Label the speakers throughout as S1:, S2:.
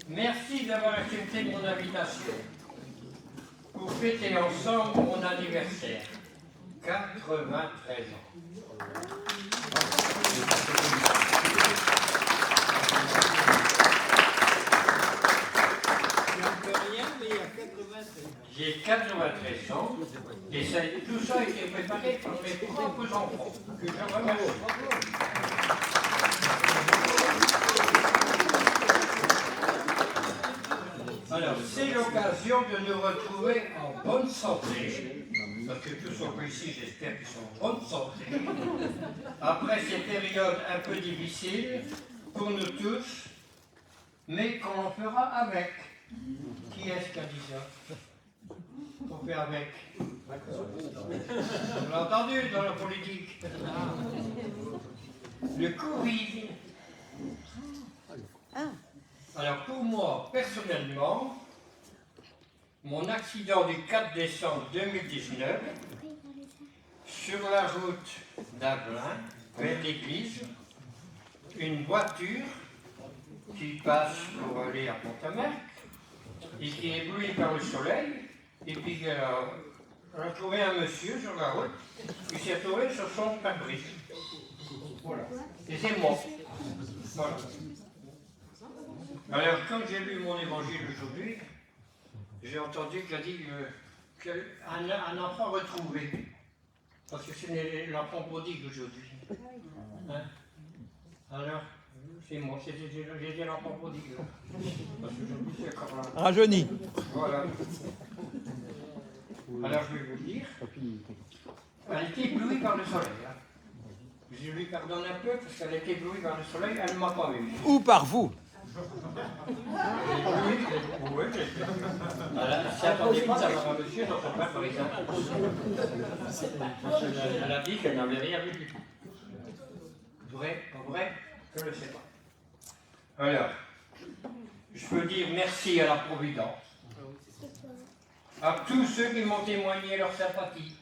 S1: Merci d'avoir accepté mon invitation pour fêter ensemble mon anniversaire. 93 ans. J'ai 93 ans et tout ça a été préparé par mes propres enfants, que je remercie. Alors, c'est l'occasion de nous retrouver en bonne santé, parce que tous sont ici, j'espère qu'ils sont en bonne santé, après ces périodes un peu difficiles pour nous tous, mais qu'on en fera avec. Qui est-ce qui a dit ça? Qu'on fait avec. On l'a entendu dans la politique. Le Covid. Alors pour moi, personnellement, mon accident du 4 décembre 2019, sur la route d'Avelin, vers l'église, une voiture qui passe pour aller à Pont-à-Marc et qui est ébloui par le soleil, et puis elle a trouvé un monsieur sur la route qui s'est retrouvé sur son pare-brise. Voilà. Et c'est moi. Voilà. Alors, quand j'ai lu mon évangile aujourd'hui, j'ai entendu qu'il a dit qu'un enfant retrouvé. Parce que c'est l'enfant prodigue aujourd'hui. Hein? Alors, c'est moi, j'ai dit l'enfant prodigue. Parce qu'aujourd'hui, c'est encore un...
S2: Rajeuni.
S1: Voilà. Alors, je vais vous dire, elle était éblouie par le soleil. Hein. Je lui pardonne un peu parce qu'elle était éblouie par le soleil, elle ne m'a pas vu.
S2: Ou par vous.
S1: Oui, elle s'attendait pas d'avoir un monsieur dans son pare-brise. Elle a dit qu'elle n'avait rien vu du tout. Vrai, pas vrai, je ne le sais pas. Alors, je peux dire merci à la Providence, à tous ceux qui m'ont témoigné leur sympathie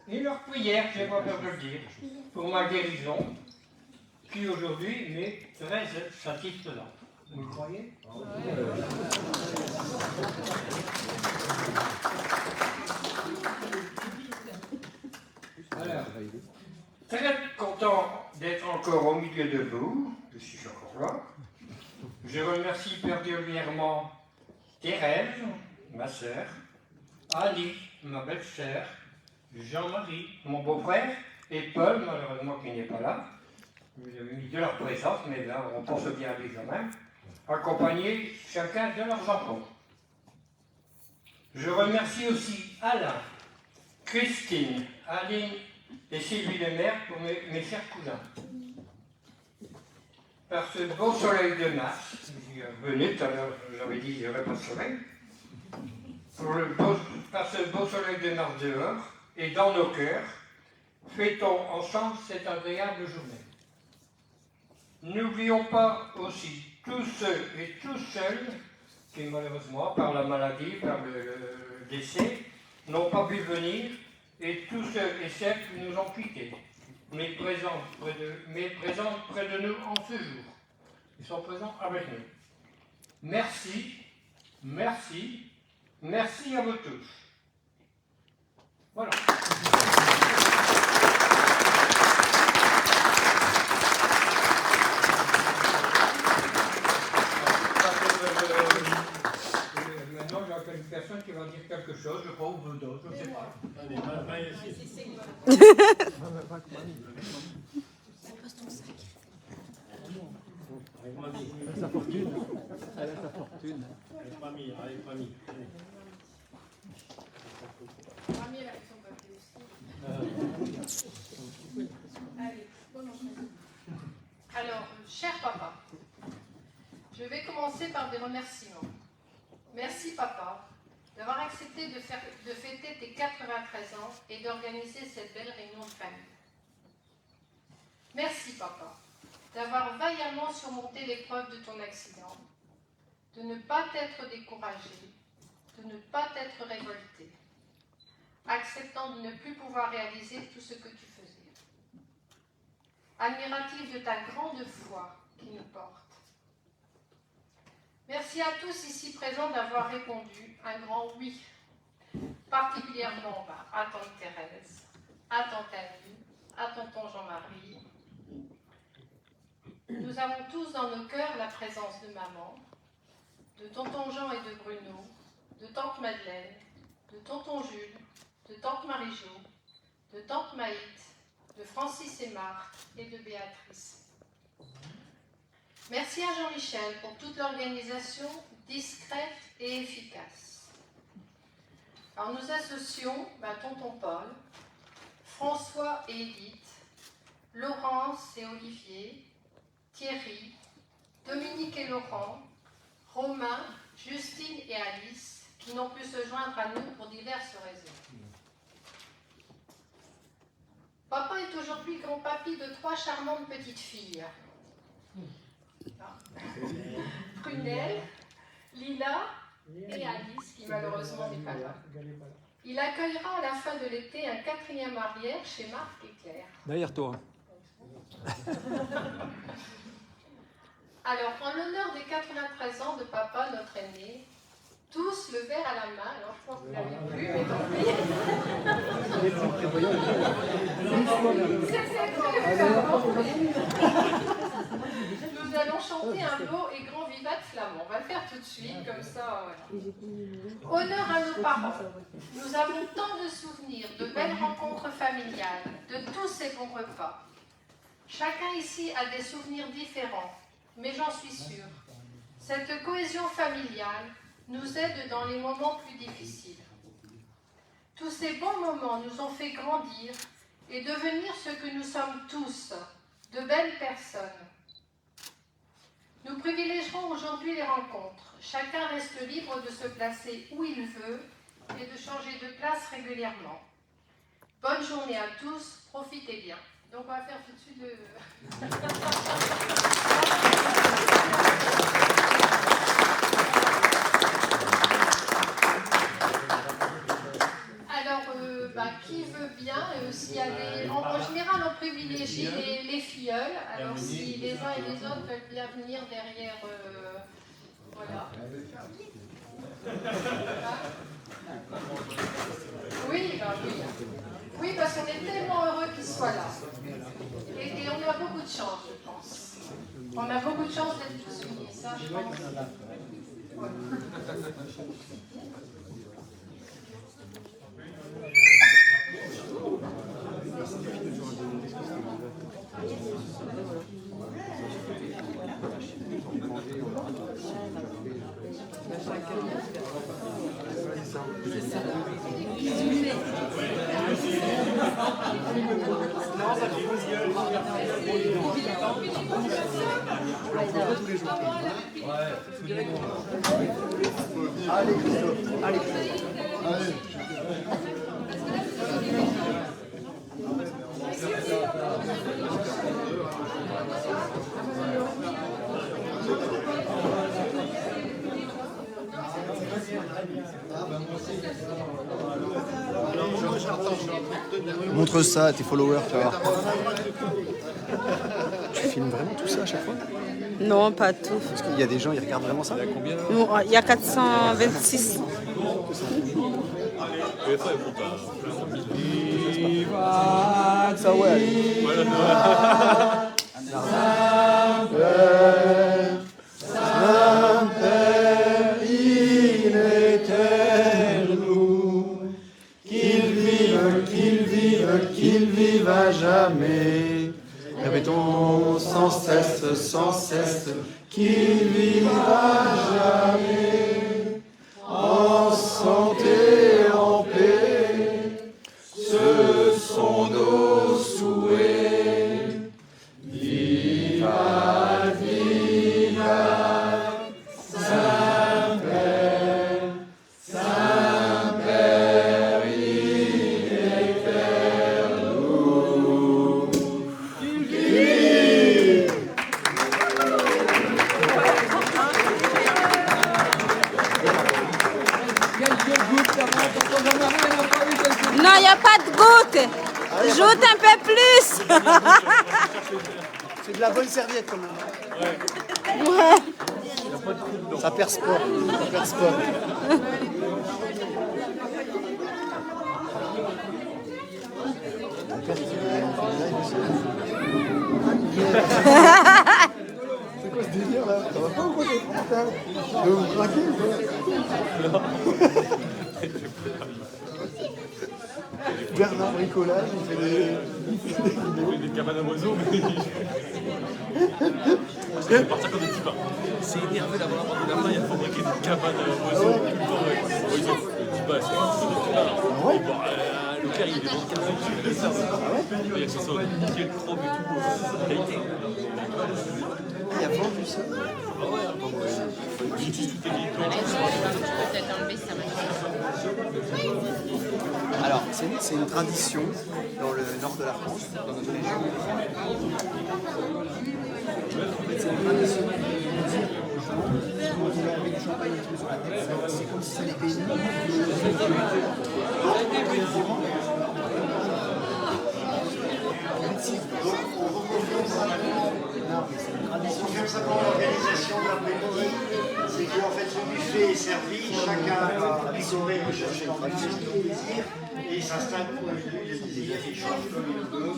S1: et leur prière, je n'ai pas peur de le dire, pour ma guérison, qui aujourd'hui m'est très satisfaisante. Vous le croyez? Alors, très content d'être encore au milieu de vous, je suis encore là. Je remercie particulièrement Thérèse, ma sœur, Annie, ma belle-sœur, Jean-Marie, mon beau-frère, et Paul, malheureusement qui n'est pas là. Vous avez mis de leur présence, mais là, on pense bien à lui quand même, accompagnés chacun de leurs enfants. Je remercie aussi Alain, Christine, Aline et Sylvie Lemaire pour mes chers cousins. Par ce beau soleil de mars, venez, tout à l'heure, j'avais dit qu'il n'y aurait pas de soleil, par ce beau soleil de mars dehors et dans nos cœurs, fêtons ensemble cette agréable journée. N'oublions pas aussi tous ceux et tous celles qui, malheureusement, par la maladie, par le décès, n'ont pas pu venir, et tous ceux et celles qui nous ont quittés, mais présents près de nous en ce jour. Ils sont présents avec nous. Merci, merci, merci à vous tous. Voilà. Maintenant, il y a une personne qui va dire quelque chose, je crois, ou d'autres, je ne sais pas.
S2: Sa fortune. Elle a sa fortune.
S3: Elle n'est pas mise, elle n'est pas mise.
S4: Alors, cher papa, je vais commencer par des remerciements. Merci papa d'avoir accepté de fêter tes 93 ans et d'organiser cette belle réunion de famille. Merci papa d'avoir vaillamment surmonté l'épreuve de ton accident, de ne pas t'être découragé, de ne pas t'être révolté, acceptant de ne plus pouvoir réaliser tout ce que tu faisais. Admiratif de ta grande foi qui nous porte, Merci à tous ici présents d'avoir répondu un grand oui, particulièrement à tante Thérèse, à tante Annie, à tonton Jean-Marie. Nous avons tous dans nos cœurs la présence de maman, de tonton Jean et de Bruno, de tante Madeleine, de tonton Jules, de tante Marie-Jo, de tante Maït, de Francis et Marthe et de Béatrice. Merci à Jean-Michel pour toute l'organisation discrète et efficace. Alors nous associons tonton Paul, François et Edith, Laurence et Olivier, Thierry, Dominique et Laurent, Romain, Justine et Alice, qui n'ont pu se joindre à nous pour diverses raisons. Papa est aujourd'hui grand-papy de 3 charmantes petites filles. Prunelle, Lila et Alice, qui malheureusement n'est pas là. Il accueillera à la fin de l'été un 4e arrière chez Marc et Claire.
S2: Derrière toi.
S4: Alors, en l'honneur des 93 ans de papa, notre aîné, tous le verre à la main, alors je pense que vous ne l'avez plus, mais tant pis. Nous allons chanter un beau et grand vivat flamand. On va le faire tout de suite, comme ça, voilà. Honneur à nos parents. Nous avons tant de souvenirs, de belles rencontres familiales, de tous ces bons repas. Chacun ici a des souvenirs différents, mais j'en suis sûre. Cette cohésion familiale nous aide dans les moments plus difficiles. Tous ces bons moments nous ont fait grandir et devenir ce que nous sommes tous, de belles personnes. Nous privilégierons aujourd'hui les rencontres. Chacun reste libre de se placer où il veut et de changer de place régulièrement. Bonne journée à tous, profitez bien. Donc on va faire tout de suite le... Alors, qui veut bien s'y aller. En général, on privilégie les filleuls. Alors, si les uns et les autres veulent bien venir derrière... voilà. Oui, oui. Oui, parce qu'on est tellement heureux qu'ils soient là. Et on a beaucoup de chance, je pense. On a beaucoup de chance d'être tous unis, ça, je pense. Ouais.
S5: Allez, Christophe. Allez, Christophe. Allez. Montre ça à tes followers, tu vas voir. Tu filmes vraiment tout ça à chaque fois?
S6: Non, pas tout.
S5: Parce qu'il y a des gens, ils regardent vraiment ça?
S6: Il y a 426.
S5: Ça ouais. Saint-Père in aeternum, qu'il vive à jamais. Répétons sans cesse, qu'il vive à jamais, en santé, en paix, ce sont nos souhaits. Viva, viva, Saint-Père, Saint-Père in aeternum. Qu'il vive!
S6: Non, il n'y a pas de goutte. Joute un peu plus.
S5: C'est de la bonne serviette quand même.
S6: Ouais.
S5: Ça perce pas. Ça perce pas. C'est quoi ce délire là? Ça va pas ou quoi? Tu veux vous craquer ou quoi? Bernard Bricolage, il fait
S7: des cabanes à oiseaux, mais je vais partir comme des petits pains. C'est énervé d'avoir abandonné la main et à fabriquer des cabanes à oiseaux tout le temps. Ils ont fait des petits pains, c'est le père il est dans le carré, il ça. Il y a que ça soit nickel, chrome et tout, qualité.
S5: Il y a vendu ça.
S7: Ah ouais, j'utilise toutes les vieilles planches.
S6: Peut-être enlever ça maintenant.
S5: Alors, c'est une tradition dans le nord de la France, dans notre région. C'est une tradition. Vous avez du champagne un petit peu sur la tête, c'est comme si ça les bénit.
S8: On fait simplement l'organisation de l'après-midi, c'est qu'en fait le buffet est servi, chacun va picorer et chercher son plaisir, et il s'installe pour les désirs, il change comme il veut.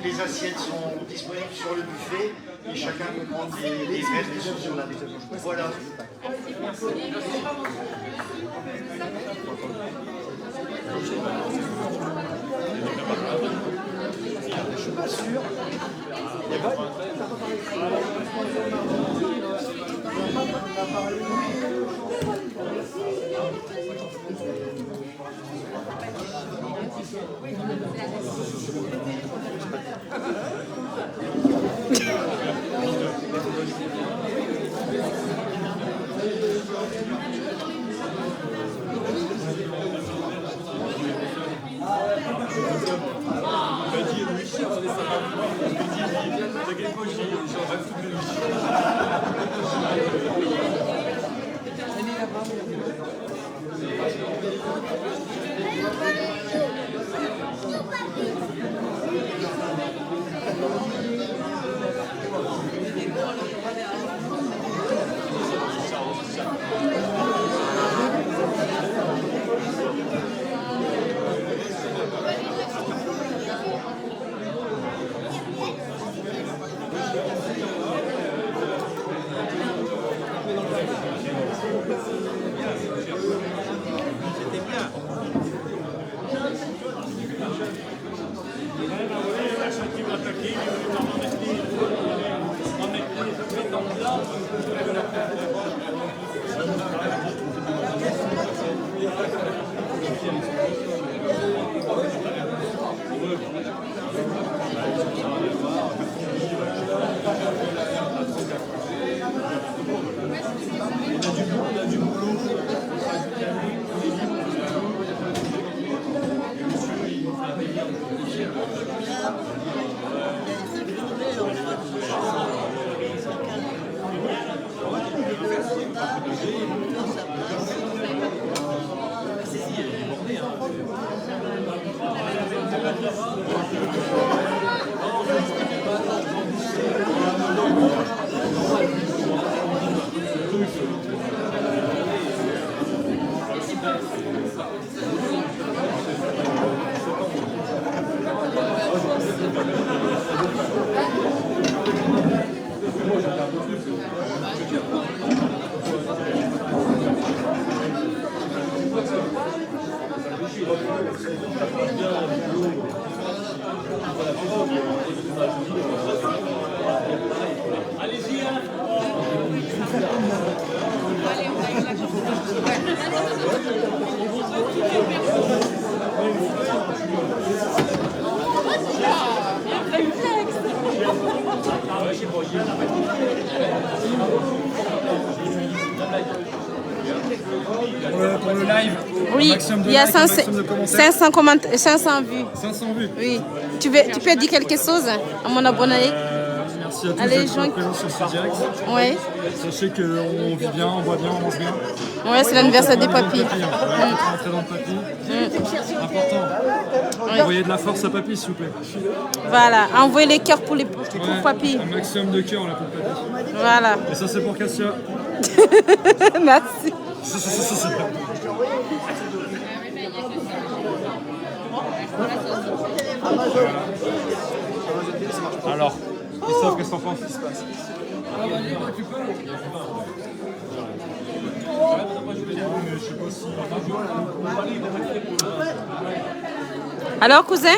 S8: Les assiettes sont disponibles sur le buffet, et chacun peut prendre des verres, des choses sur la table. Voilà.
S5: Je suis pas sûr. Il y a pas
S2: Pour le live,
S6: Oui,
S2: maximum de
S6: il y a
S2: likes, maximum de commentaires.
S6: 500 vues.
S2: 500 vues.
S6: Oui. Tu peux dire quelque chose à mon abonné?
S2: Merci à tous
S6: Allez,
S2: d'être présents sur ce direct.
S6: Oui.
S2: Sachez qu'on vit bien, on boit bien, on mange bien.
S6: Ouais, c'est l'anniversaire des
S2: Papy.
S6: papis.
S2: Très dans le papy. Important. Envoyez de la force à papy, s'il vous plaît.
S6: Voilà, envoyez les cœurs pour
S2: Ouais,
S6: papy.
S2: un maximum de cœur là pour papy.
S6: Voilà.
S2: Et ça, c'est pour Cassia.
S6: Merci.
S2: Alors, Christophe, qu'est-ce que t'en penses?
S6: Alors, cousin,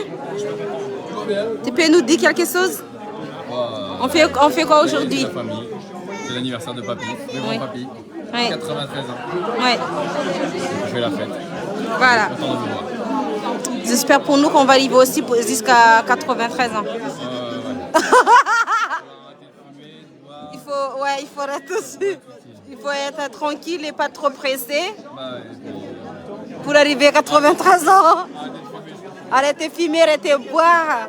S6: tu peux nous dire quelque chose? On fait quoi aujourd'hui?
S7: La famille. C'est l'anniversaire de papy, de
S6: Oui.
S7: grand-papy.
S6: Oui.
S7: 93 ans.
S6: Ouais.
S7: Je fais la fête.
S6: Voilà.
S7: Content de vous voir.
S6: J'espère pour nous qu'on va vivre aussi jusqu'à 93 ans. Il faut rester aussi. Il faut être tranquille et pas trop pressé pour arriver à 93 ans. Arrêtez de fumer, arrêtez de boire.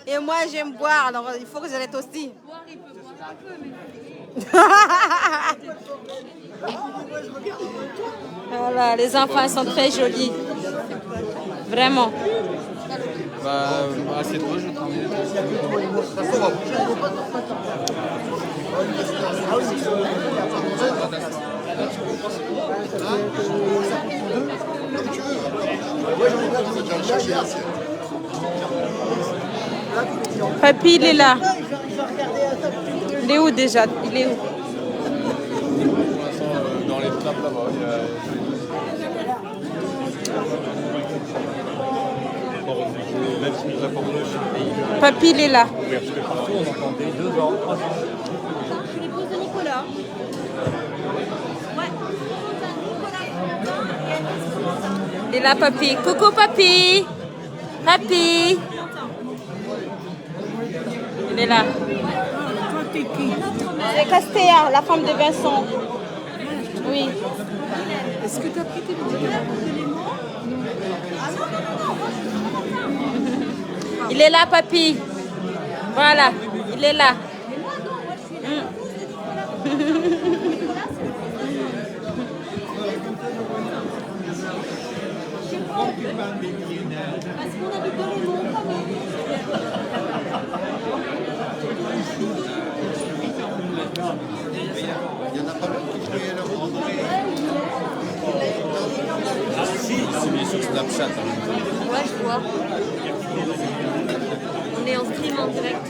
S6: Et moi j'aime boire, alors il faut que j'arrête aussi. Voilà, les enfants sont très jolis. Vraiment.
S7: Assieds-toi, je t'emmène.
S6: Papy, il est là. Il est où déjà? Il est où?
S7: Dans les tables là-bas,
S6: Papy, il est là. Il est là, papy. Coucou, papy. Papy. Il est là. C'est Castéa, la femme de Vincent. Oui. Est-ce que tu as pris tes Il est là, papy. Voilà, il est là.
S7: C'est sur Snapchat.
S9: Ouais, je vois. On est en stream en direct.